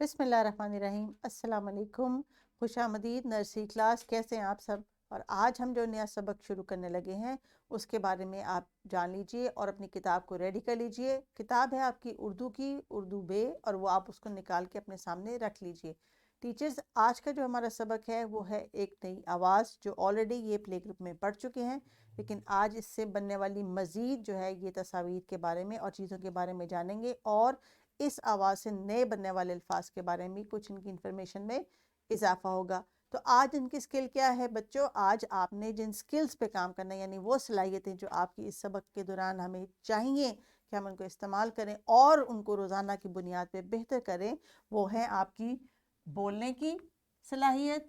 बिस्मिल्लाहिर्रहमानिर्रहीम। अस्सलाम वालेकुम। खुश आमदीद नर्सरी क्लास। कैसे हैं आप सब? और आज हम जो नया सबक शुरू करने लगे हैं उसके बारे में आप जान लीजिए और अपनी किताब को रेडी कर लीजिए। किताब है आपकी उर्दू की, उर्दू बे, और वो आप उसको निकाल के अपने सामने रख लीजिए। टीचर्स, आज का जो हमारा सबक है वो है एक नई आवाज़, जो ऑलरेडी ये प्ले ग्रुप में पढ़ चुके हैं, लेकिन आज इससे बनने वाली मज़ीद जो है ये तस्वीर के बारे में और चीज़ों के बारे में जानेंगे, और इस आवाज़ से नए बनने वाले अल्फाज के बारे में कुछ इनकी इन्फॉर्मेशन में इजाफा होगा। तो आज इनकी स्किल क्या है बच्चों? आज आपने जिन स्किल्स पे काम करना है, यानी वो सलाहियतें जो आपकी इस सबक के दौरान हमें चाहिए कि हम उनको इस्तेमाल करें और उनको रोज़ाना की बुनियाद पे बेहतर करें, वो है आपकी बोलने की सलाहियत,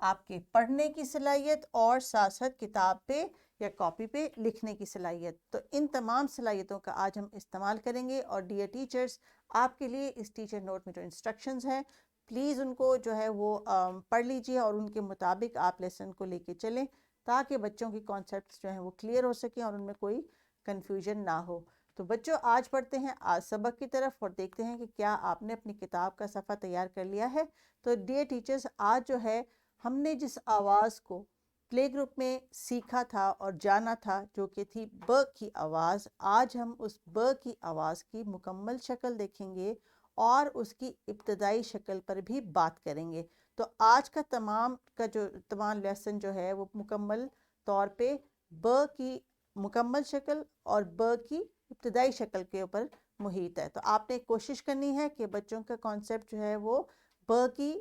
आपके पढ़ने की सलाहियत, और साथ साथ किताब पे या कॉपी पे लिखने की सलाहियत। तो इन तमाम सलाहियतों का आज हम इस्तेमाल करेंगे। और डियर टीचर्स, आपके लिए इस टीचर नोट में जो इंस्ट्रक्शंस हैं, प्लीज़ उनको जो है वो पढ़ लीजिए और उनके मुताबिक आप लेसन को लेके चलें, ताकि बच्चों की कॉन्सेप्ट्स जो हैं वो क्लियर हो सकें और उनमें कोई कन्फ्यूजन ना हो। तो बच्चों, आज पढ़ते हैं आज सबक की तरफ और देखते हैं कि क्या आपने अपनी किताब का सफ़ा तैयार कर लिया है। तो डियर टीचर्स, आज जो है हमने जिस आवाज़ को प्ले ग्रुप में सीखा था और जाना था, जो कि थी ब की आवाज़, आज हम उस ब की आवाज़ की मुकम्मल शक्ल देखेंगे और उसकी इब्तदाई शक्ल पर भी बात करेंगे। तो आज का तमाम लेसन जो है वो मुकम्मल तौर पे ब की मुकम्मल शक्ल और ब की इब्तदाई शक्ल के ऊपर मुहित है। तो आपने कोशिश करनी है कि बच्चों का कॉन्सेप्ट जो है वो ब की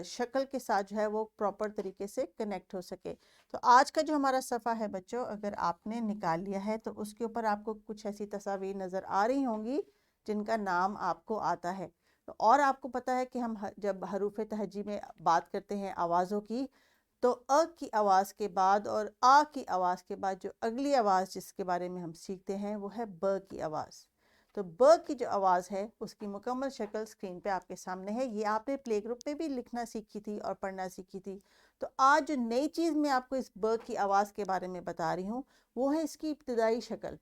शक्ल के साथ जो है वो प्रॉपर तरीके से कनेक्ट हो सके। तो आज का जो हमारा सफ़ा है बच्चों, अगर आपने निकाल लिया है तो उसके ऊपर आपको कुछ ऐसी तस्वीर नज़र आ रही होंगी जिनका नाम आपको आता है। तो और आपको पता है कि हम जब हरूफ तहजी में बात करते हैं आवाज़ों की, तो अ की आवाज़ के बाद और आ की आवाज़ के बाद जो अगली आवाज़ जिसके बारे में हम सीखते हैं वो है ब की आवाज़। तो ब की जो आवाज़ है उसकी मुकम्मल शक्ल स्क्रीन पे आपके सामने है। ये आपने प्ले ग्रुप में भी लिखना सीखी थी और पढ़ना सीखी थी। तो आज जो नई चीज़ मैं आपको इस ब की आवाज़ के बारे में बता रही हूँ वो है इसकी इब्तदाई शक्ल।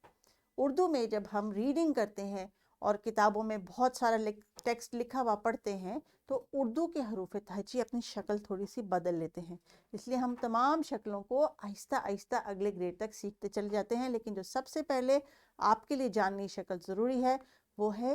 उर्दू में जब हम रीडिंग करते हैं और किताबों में बहुत सारा टेक्स्ट लिखा हुआ पढ़ते हैं, तो उर्दू के हरूफ तहजी अपनी शक्ल थोड़ी सी बदल लेते हैं। इसलिए हम तमाम शक्लों को आहिस्ता आहिस्ता अगले ग्रेड तक सीखते चले जाते हैं, लेकिन जो सबसे पहले आपके लिए जाननी शक्ल ज़रूरी है वो है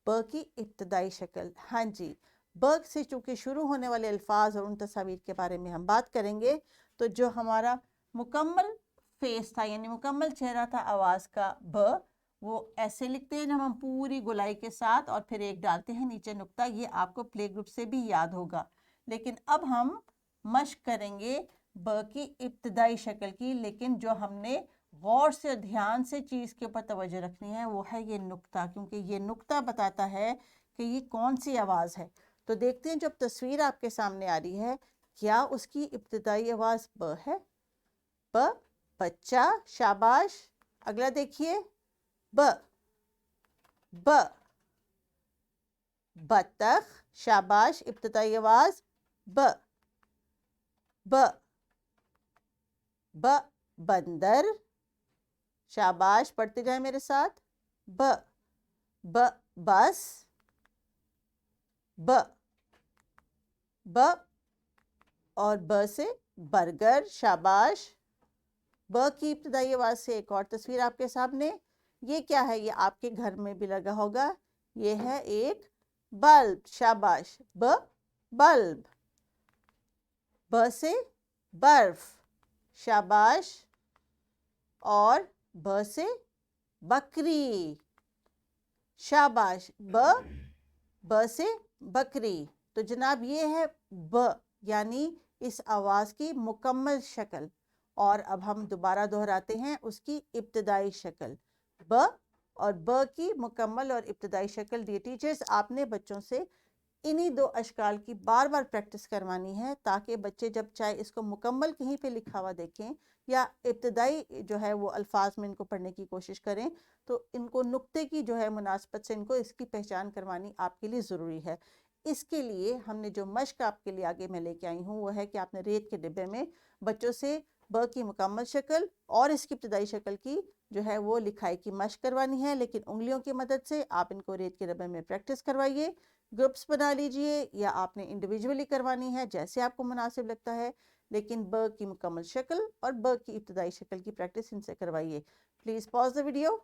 ब की इब्तदाई शक्ल। हाँ जी, ब से चूँकि शुरू होने वाले अल्फाज और उन तस्वीर के बारे में हम बात करेंगे, तो जो हमारा मुकम्मल फेस था, यानी मुकम्मल चेहरा था आवाज़ का ब, वो ऐसे लिखते हैं जब हम पूरी गोलाई के साथ और फिर एक डालते हैं नीचे नुक्ता। ये आपको प्ले ग्रुप से भी याद होगा। लेकिन अब हम मश्क करेंगे ब की इब्तदाई शक्ल की, लेकिन जो हमने गौर से ध्यान से चीज़ के ऊपर तवज्जो रखनी है वो है ये नुक्ता, क्योंकि ये नुक्ता बताता है कि ये कौन सी आवाज़ है। तो देखते हैं, जब तस्वीर आपके सामने आ रही है, क्या उसकी इब्तदाई आवाज़ ब है? ब, बच्चा, शाबाश। अगला देखिए, ब, ब, बतख, शाबाश। इब्तदाई आवाज ब, ब, ब, बंदर, शाबाश। पढ़ते जाए मेरे साथ, ब, ब, बस, ब, ब, और ब से बर्गर, शाबाश। ब की इब्तदाई आवाज से एक और तस्वीर आपके सामने, ये क्या है? ये आपके घर में भी लगा होगा, ये है एक बल्ब, शाबाश। ब, बल्ब। ब से बर्फ, शाबाश। और ब से बकरी, शाबाश। ब से बकरी। तो जनाब ये है ब, यानी इस आवाज़ की मुकम्मल शक्ल। और अब हम दोबारा दोहराते हैं उसकी इब्तदाई शक्ल, ब, और ब की मुकम्मल और इब्तदाई शक्ल। डियर टीचर्स, आपने बच्चों से इन्हीं दो अशकाल की बार बार प्रैक्टिस करवानी है, ताकि बच्चे जब चाहे इसको मुकम्मल कहीं पे लिखा हुआ देखें या इब्तदाई जो है वो अल्फाज में इनको पढ़ने की कोशिश करें, तो इनको नुक्ते की जो है मुनासबत से इनको इसकी पहचान करवानी आपके लिए ज़रूरी है। इसके लिए हमने जो मश्क आपके लिए आगे मैं लेके आई हूँ वो है कि आपने रेत के डिब्बे में बच्चों से ब की मुकम्मल शक्ल और इसकी इब्तदाई शक्ल की जो है वो लिखाई की मश्क करवानी है, लेकिन उंगलियों की मदद से आप इनको रेत के डिब्बे में प्रैक्टिस करवाइए। ग्रुप्स बना लीजिए या आपने इंडिविजुअली करवानी है, जैसे आपको मुनासिब लगता है, लेकिन ब की मुकम्मल शक्ल और ब की इब्तदाई शक्ल की प्रैक्टिस इनसे करवाइए। Please pause the video.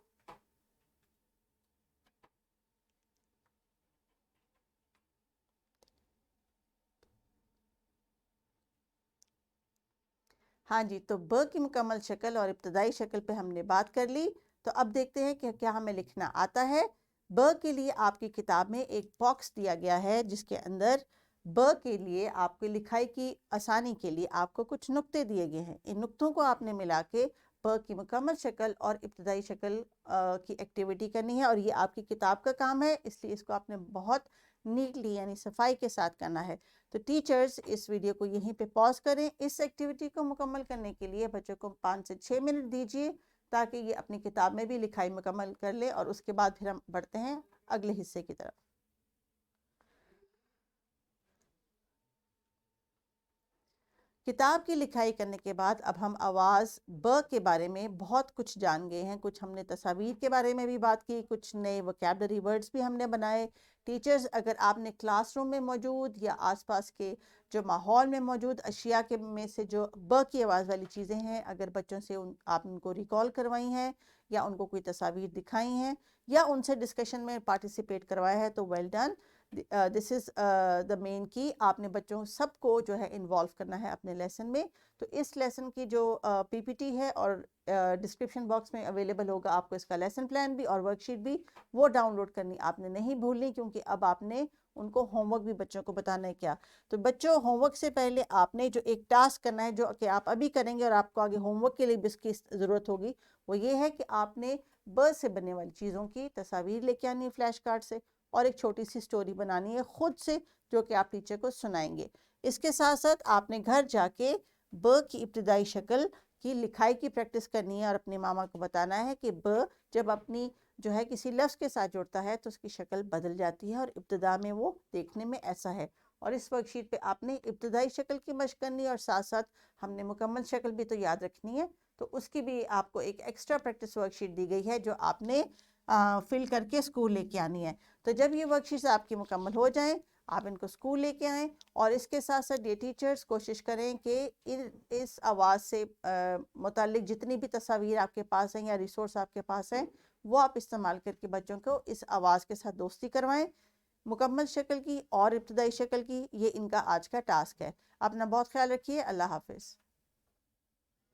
हाँ जी, तो ब की मुकम्मल शक्ल और इब्तदाई शक्ल पे हमने बात कर ली। तो अब देखते हैं कि क्या हमें लिखना आता है। ब के लिए आपकी किताब में एक बॉक्स दिया गया है जिसके अंदर ब के लिए आपकी लिखाई की आसानी के लिए आपको कुछ नुक्ते दिए गए हैं। इन नुक्तों को आपने मिला के ब की मुकम्मल शक्ल और इब्तदाई शक्ल की एक्टिविटी करनी है, और ये आपकी किताब का काम है, इसलिए इसको आपने बहुत नीटली यानी सफाई के साथ करना है। तो टीचर्स इस वीडियो को यहीं पे पॉज करें। इस एक्टिविटी को मुकम्मल करने के लिए बच्चों को 5 से 6 मिनट दीजिए ताकि ये अपनी किताब में भी लिखाई मुकम्मल कर ले, और उसके बाद फिर हम बढ़ते हैं अगले हिस्से की तरफ। किताब की लिखाई करने के बाद अब हम आवाज़ ब के बारे में बहुत कुछ जान गए हैं। कुछ हमने तस्वीर के बारे में भी बात की, कुछ नए वोकैबुलरी वर्ड्स भी हमने बनाए। टीचर्स, अगर आपने क्लासरूम में मौजूद या आसपास के जो माहौल में मौजूद अशिया के में से जो ब की आवाज़ वाली चीज़ें हैं, अगर बच्चों से आप उनको रिकॉल करवाई हैं या उनको कोई तस्वीर दिखाई हैं या उनसे डिस्कशन में पार्टिसिपेट करवाया है, तो well done. This is the main की। आपने बच्चों सबको जो है इन्वॉल्व करना है अपने लेसन में। तो इस लेसन की जो पीपीटी है और डिस्क्रिप्शन बॉक्स में अवेलेबल होगा आपको इसका लेसन प्लान भी और वर्कशीट भी, वो डाउनलोड करनी आपने नहीं भूलनी, क्योंकि अब आपने उनको होमवर्क भी बच्चों को बताना है। क्या तो बच्चों, होमवर्क से पहले आपने जो एक टास्क करना है, जो कि आप अभी करेंगे और आपको आगे होमवर्क के लिए भी इसकी ज़रूरत होगी, वो ये है कि आपने ब से बनने वाली चीज़ों की तस्वीर लेके आनी है फ्लैश कार्ड से, और एक छोटी सी स्टोरी बनानी है खुद से, जो कि आप टीचर को सुनाएंगे। इसके साथ साथ आपने घर जाके ब की इब्तदाई शक्ल की लिखाई की प्रैक्टिस करनी है और अपनी मामा को बताना है कि ब जब अपनी जो है किसी लफ्ज़ के साथ जुड़ता है तो उसकी शक्ल बदल जाती है और इब्तदा में वो देखने में ऐसा है। और इस वर्कशीट पे आपने इब्तदाई शक्ल की मशक करनी है और साथ साथ हमने मुकम्मल शक्ल भी तो याद रखनी है। तो उसकी भी आपको एक एक्स्ट्रा प्रैक्टिस वर्कशीट दी गई है जो आपने फिल करके स्कूल लेके आनी है। तो जब ये वर्कशीट्स आपकी मुकम्मल हो जाएं, आप इनको स्कूल लेके आएँ। और इसके साथ साथ ये टीचर्स कोशिश करें कि इस आवाज़ से मुताल्लिक जितनी भी तस्वीर आपके पास हैं या रिसोर्स आपके पास हैं, वो आप इस्तेमाल करके बच्चों को इस आवाज़ के साथ दोस्ती करवाएं, मुकम्मल शक्ल की और इब्तदाई शक्ल की। ये इनका आज का टास्क है। अपना बहुत ख्याल रखिए। अल्लाह हाफिज़।